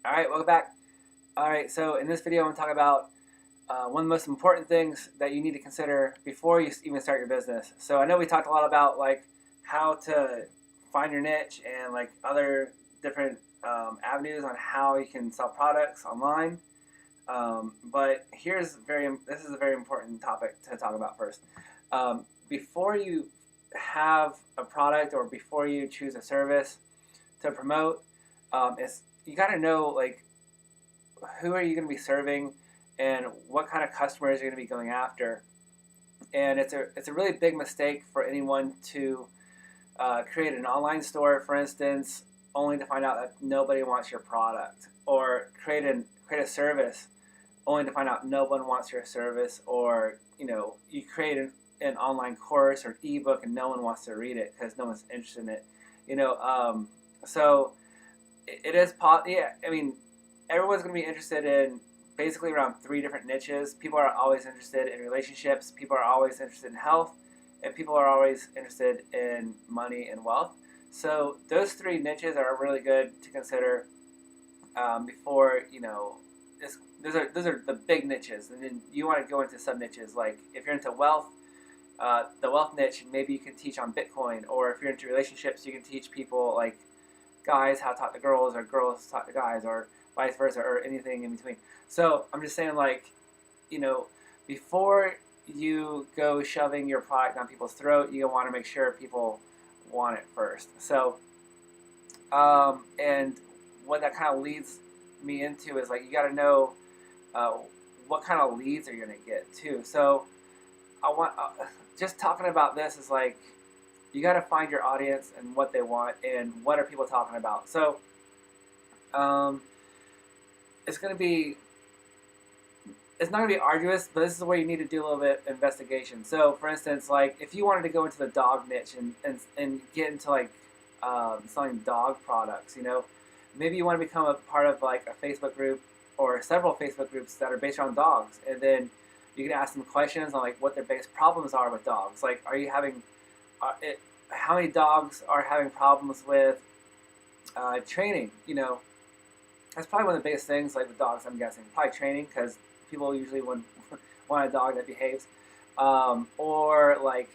All right, welcome back. All right, so in this video, I'm going to talk about one of the most important things that you need to consider before you even start your business. So I know we talked a lot about like how to find your niche and like other different avenues on how you can sell products online. But this is a very important topic to talk about first. Before you have a product or before you choose a service to promote, it's you got to know like who are you going to be serving and what kind of customers you're going to be going after. And it's a really big mistake for anyone to create an online store, for instance, only to find out that nobody wants your product, or create a service only to find out no one wants your service, or you create an online course or an ebook and no one wants to read it because no one's interested in it. So it is yeah. I mean, everyone's going to be interested in basically around three different niches. People are always interested in relationships, people are always interested in health, and people are always interested in money and wealth. So those three niches are really good to consider before those are the big niches, and then you want to go into sub niches. Like if you're into wealth, the wealth niche, maybe you can teach on Bitcoin, or if you're into relationships, you can teach people like guys how to talk to girls, or girls talk to guys, or vice versa, or anything in between. So I'm just saying, like, you know, before you go shoving your product down people's throat, you want to make sure people want it first. So, and what that kind of leads me into is like you got to know uh, what kind of leads are you going to get too. So I want just talking about this is like you got to find your audience and what they want and what are people talking about. So um, it's going to be it's not going to be arduous, but this is where you need to do a little bit of investigation. So, for instance, like if you wanted to go into the dog niche and get into like selling dog products, maybe you want to become a part of like a Facebook group or several Facebook groups that are based on dogs, and then you can ask them questions on like what their biggest problems are with dogs. Like, are you having how many dogs are having problems with training? That's probably one of the biggest things, like with dogs, I'm guessing. Probably training, because people usually want a dog that behaves. Or like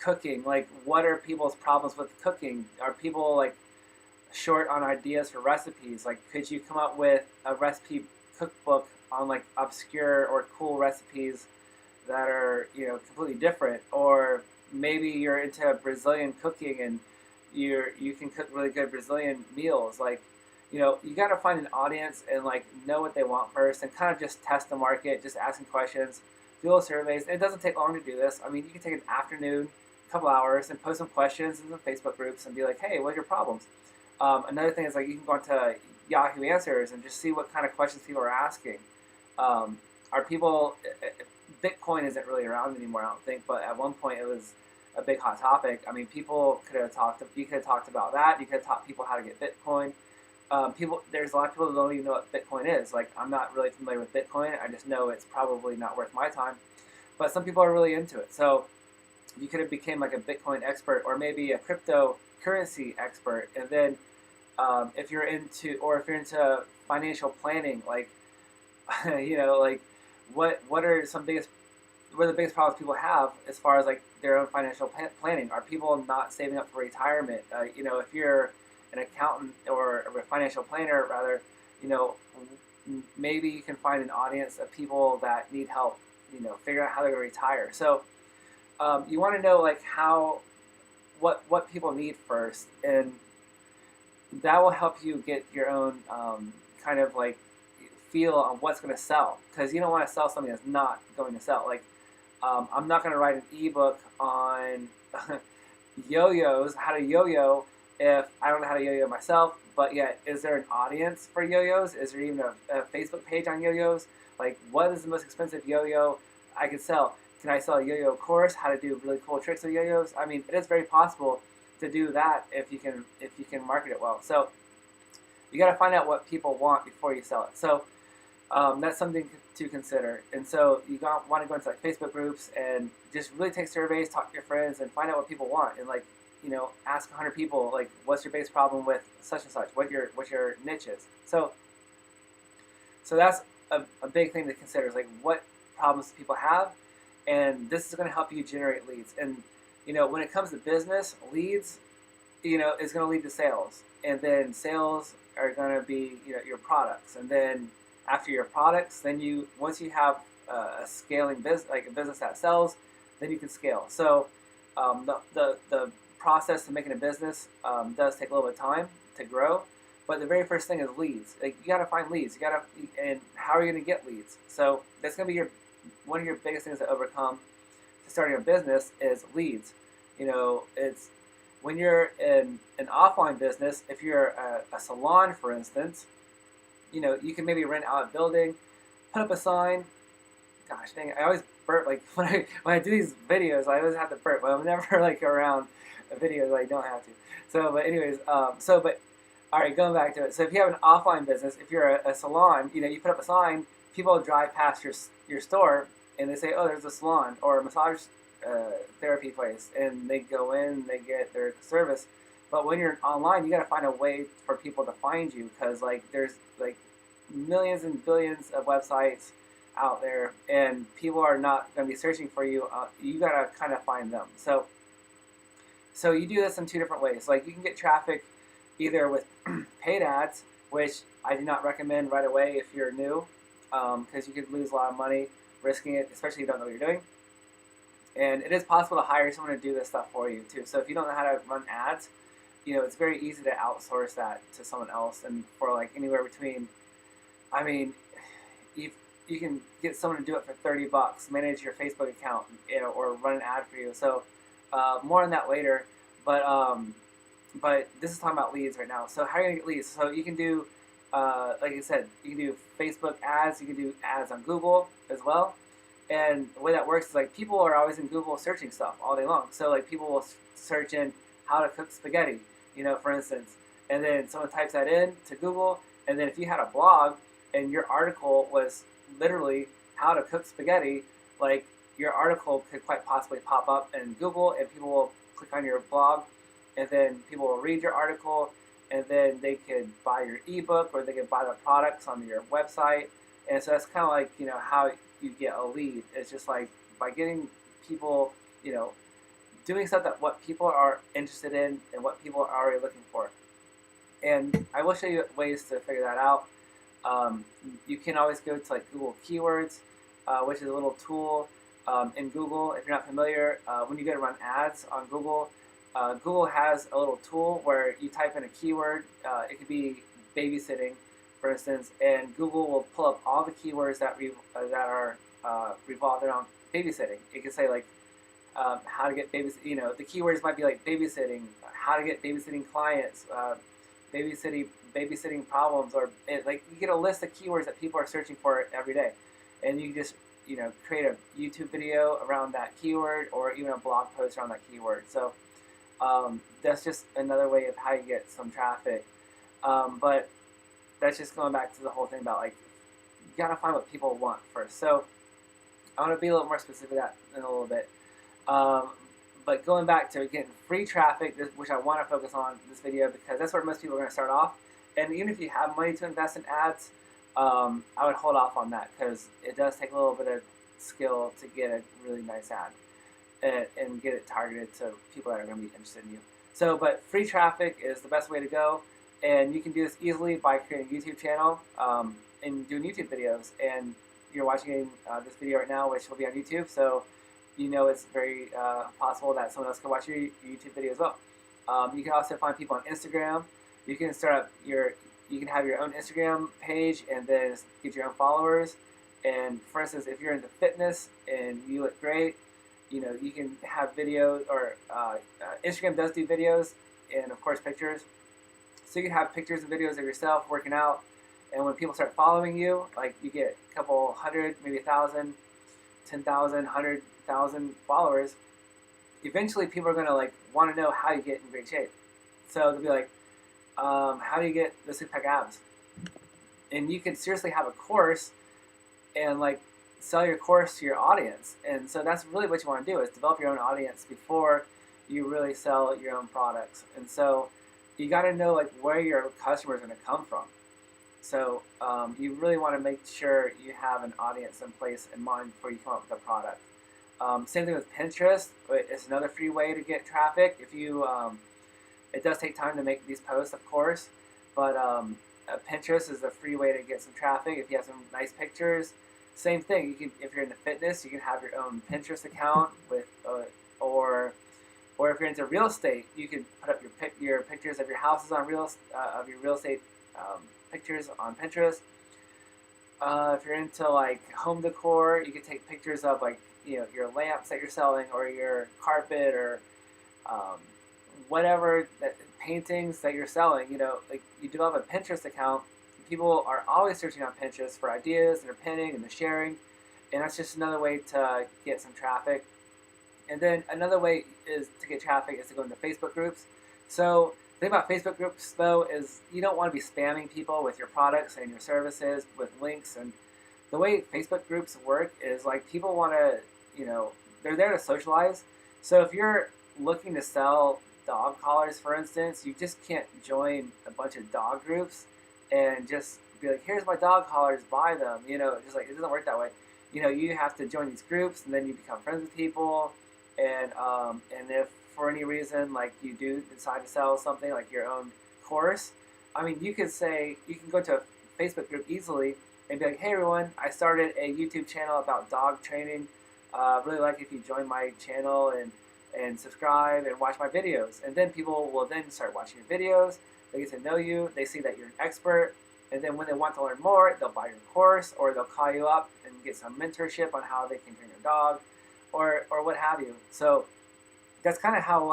cooking. Like, what are people's problems with cooking? Are people like short on ideas for recipes? Like, could you come up with a recipe cookbook on like obscure or cool recipes that are completely different? Or maybe you're into Brazilian cooking and you can cook really good Brazilian meals. Like, you got to find an audience and like know what they want first, and kind of just test the market, just asking questions, do little surveys. It doesn't take long to do this. I mean, you can take an afternoon, a couple hours, and post some questions in the Facebook groups and be like, hey, what are your problems? Another thing is like you can go into Yahoo Answers and just see what kind of questions people are asking. Are people Bitcoin isn't really around anymore, I don't think, but at one point it was a big hot topic. I mean, you could have talked about that. You could have taught people how to get Bitcoin. There's a lot of people that don't even know what Bitcoin is. Like, I'm not really familiar with Bitcoin. I just know it's probably not worth my time. But some people are really into it. So you could have became like a Bitcoin expert, or maybe a cryptocurrency expert. And then if you're into financial planning, like like what are the biggest problems people have as far as like their own financial planning? Are people not saving up for retirement? If you're an accountant or a financial planner, rather, you know, maybe you can find an audience of people that need help, figuring out how they're going to retire. So you want to know like what people need first, and that will help you get your own kind of like feel on what's going to sell, because you don't want to sell something that's not going to sell. Like, I'm not going to write an ebook on yo-yos, how to yo-yo, if I don't know how to yo-yo myself. But yet, is there an audience for yo-yos? Is there even a Facebook page on yo-yos? Like, what is the most expensive yo-yo I could sell? Can I sell a yo-yo course, how to do really cool tricks with yo-yos? I mean, it is very possible to do that if you can market it well. So you got to find out what people want before you sell it. So that's something to consider. And so you want to go into like Facebook groups and just really take surveys, talk to your friends, and find out what people want. And like ask 100 people, like, what's your biggest problem with such and such, what your niche is. So that's a big thing to consider, is like what problems people have, and this is going to help you generate leads. And when it comes to business, leads is going to lead to sales, and then sales are going to be your products, and then after your products, then once you have a scaling business, like a business that sells, then you can scale. So the process of making a business does take a little bit of time to grow, but the very first thing is leads. Like, you got to find leads. And how are you going to get leads? So that's going to be one of your biggest things to overcome to starting a business is leads. It's when you're in an offline business. If you're a salon, for instance, you can maybe rent out a building, put up a sign. Gosh dang it, I always burp, like when I do these videos, I always have to burp, but I'm never like around a video that I don't have to. So, but anyways, but all right, going back to it. So if you have an offline business, if you're a salon, you put up a sign, people drive past your store and they say, oh, there's a salon or a massage therapy place, and they go in, they get their service. But when you're online, you got to find a way for people to find you, because like there's like millions and billions of websites out there, and people are not going to be searching for you. You got to kind of find them. So you do this in two different ways. Like, you can get traffic either with paid ads, which I do not recommend right away if you're new, because you could lose a lot of money risking it, especially if you don't know what you're doing. And it is possible to hire someone to do this stuff for you too. So if you don't know how to run ads, it's very easy to outsource that to someone else. And for like anywhere between, I mean, you can get someone to do it for $30, manage your Facebook account, or run an ad for you. So more on that later. But this is talking about leads right now. So how are you gonna get leads? So you can do, like I said, you can do Facebook ads. You can do ads on Google as well. And the way that works is like people are always in Google searching stuff all day long. So like people will search in how to cook spaghetti, for instance, and then someone types that in to Google. And then if you had a blog and your article was literally how to cook spaghetti, like your article could quite possibly pop up in Google, and people will click on your blog, and then people will read your article, and then they could buy your ebook, or they could buy the products on your website. And so that's kind of like how you get a lead. It's just like by getting people, doing stuff that what people are interested in and what people are already looking for. And I will show you ways to figure that out. You can always go to like Google Keywords, which is a little tool in Google. If you're not familiar, when you go to run ads on Google, Google has a little tool where you type in a keyword. It could be babysitting, for instance, and Google will pull up all the keywords that are revolved around babysitting. It can say like how to get babysitting. The keywords might be like babysitting, how to get babysitting clients, babysitting problems, or like you get a list of keywords that people are searching for every day, and you just create a YouTube video around that keyword, or even a blog post around that keyword. So that's just another way of how you get some traffic. But that's just going back to the whole thing about like you gotta find what people want first. So I want to be a little more specific that in a little bit. But going back to getting free traffic, which I want to focus on in this video, because that's where most people are going to start off. And even if you have money to invest in ads, I would hold off on that, because it does take a little bit of skill to get a really nice ad and get it targeted to people that are going to be interested in you. So, but free traffic is the best way to go, and you can do this easily by creating a YouTube channel and doing YouTube videos. And you're watching this video right now, which will be on YouTube, so it's very possible that someone else can watch your YouTube video as well. You can also find people on Instagram. You can start up you can have your own Instagram page and then get your own followers. And for instance, if you're into fitness and you look great, you can have videos, or Instagram does do videos and of course pictures. So you can have pictures and videos of yourself working out. And when people start following you, like you get a couple hundred, maybe 1,000, 10,000, 100,000 followers, eventually people are going to like want to know how you get in great shape. So they'll be like, how do you get the six-pack abs? And you can seriously have a course and like sell your course to your audience. And so that's really what you want to do, is develop your own audience before you really sell your own products. And so you got to know like where your customers are going to come from. So you really want to make sure you have an audience in place in mind before you come up with a product. Same thing with Pinterest. It's another free way to get traffic. If you, it does take time to make these posts, of course, but Pinterest is a free way to get some traffic. If you have some nice pictures, same thing. You can, if you're into fitness, you can have your own Pinterest account with, or if you're into real estate, you can put up your pictures of your houses on of your real estate pictures on Pinterest. If you're into like home decor, you can take pictures of like your lamps that you're selling, or your carpet, or whatever paintings that you're selling. Like you develop a Pinterest account. People are always searching on Pinterest for ideas, and they're pinning and they're sharing, and that's just another way to get some traffic. And then another way is to get traffic is to go into Facebook groups. So the thing about Facebook groups though is you don't want to be spamming people with your products and your services with links. And the way Facebook groups work is like people want to, they're there to socialize. So if you're looking to sell dog collars, for instance, you just can't join a bunch of dog groups and just be like, here's my dog collars, buy them. Just like it doesn't work that way. You have to join these groups, and then you become friends with people. And if for any reason like you do decide to sell something like your own course, I mean, you can go to a Facebook group easily and be like, hey everyone, I started a YouTube channel about dog training. Really like if you join my channel and subscribe and watch my videos. And then people will then start watching your videos. They get to know you. They see that you're an expert. And then when they want to learn more, they'll buy your course, or they'll call you up and get some mentorship on how they can train your dog, or what have you. So that's kind of how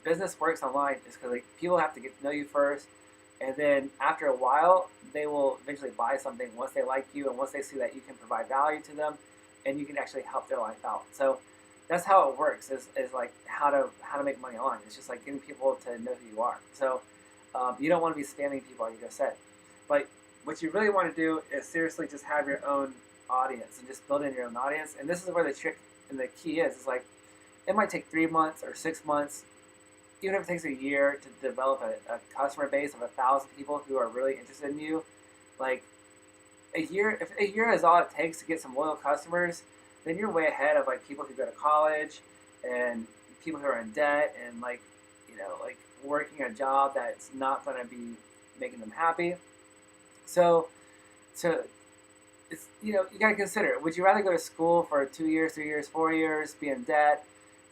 business works online, is because like people have to get to know you first, and then after a while they will eventually buy something once they like you, and once they see that you can provide value to them and you can actually help their life out. So that's how it works, is like how to make money online. It's just like getting people to know who you are. So you don't want to be spamming people, like you just said. But what you really want to do is seriously just have your own audience and just build in your own audience. And this is where the trick and the key is like it might take 3 months or 6 months, even if it takes a year to develop a customer base of 1,000 people who are really interested in you. Like if a year is all it takes to get some loyal customers, then you're way ahead of like people who go to college and people who are in debt and like working a job that's not going to be making them happy. So it's you got to consider, would you rather go to school for 2 years, 3 years, 4 years, be in debt,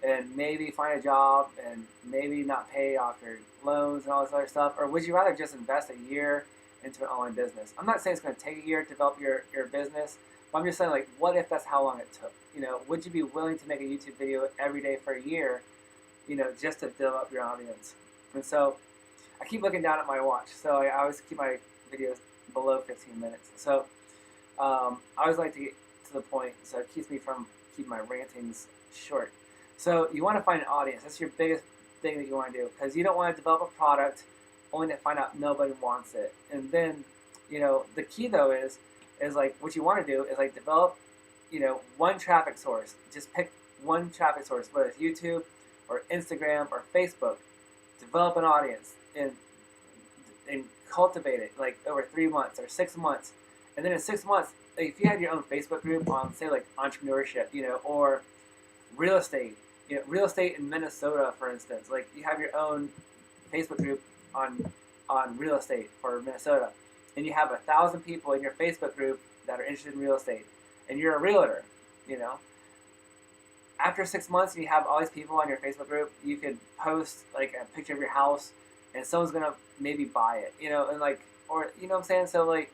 and maybe find a job and maybe not pay off your loans and all this other stuff, or would you rather just invest a year into an online business? I'm not saying it's going to take a year to develop your business, but I'm just saying, like, what if that's how long it took? Would you be willing to make a YouTube video every day for a year, just to develop your audience? And so I keep looking down at my watch, so I always keep my videos below 15 minutes. So I always like to get to the point, so it keeps me from keeping my rantings short. So you want to find an audience. That's your biggest thing that you want to do, because you don't want to develop a product only to find out nobody wants it. And then, the key though is like what you want to do is like develop, one traffic source. Just pick one traffic source, whether it's YouTube or Instagram or Facebook. Develop an audience and cultivate it like over 3 months or 6 months. And then in 6 months, if you had your own Facebook group on, say, like entrepreneurship, or real estate, real estate in Minnesota, for instance, like you have your own Facebook group on real estate for Minnesota, and you have 1,000 people in your Facebook group that are interested in real estate, and you're a realtor, After 6 months, and you have all these people on your Facebook group, you could post like a picture of your house, and someone's gonna maybe buy it, and like, or what I'm saying. So like,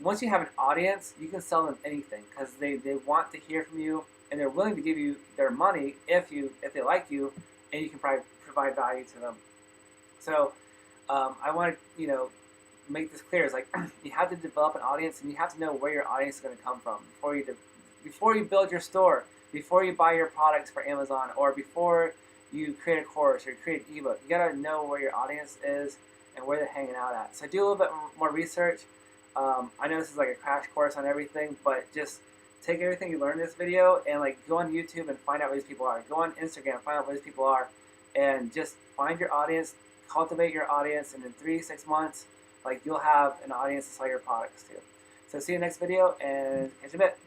once you have an audience, you can sell them anything, because they want to hear from you, and they're willing to give you their money if they like you, and you can provide value to them. So I want to make this clear. It's like you have to develop an audience, and you have to know where your audience is going to come from before you build your store, before you buy your products for Amazon, or before you create a course or create an ebook. You got to know where your audience is and where they're hanging out at. So do a little bit more research. I know this is like a crash course on everything, but just take everything you learned in this video and like go on YouTube and find out where these people are. Go on Instagram, find out where these people are, and just find your audience, cultivate your audience, and in 3 to 6 months, like you'll have an audience to sell your products to. So see you next video and catch you in a bit.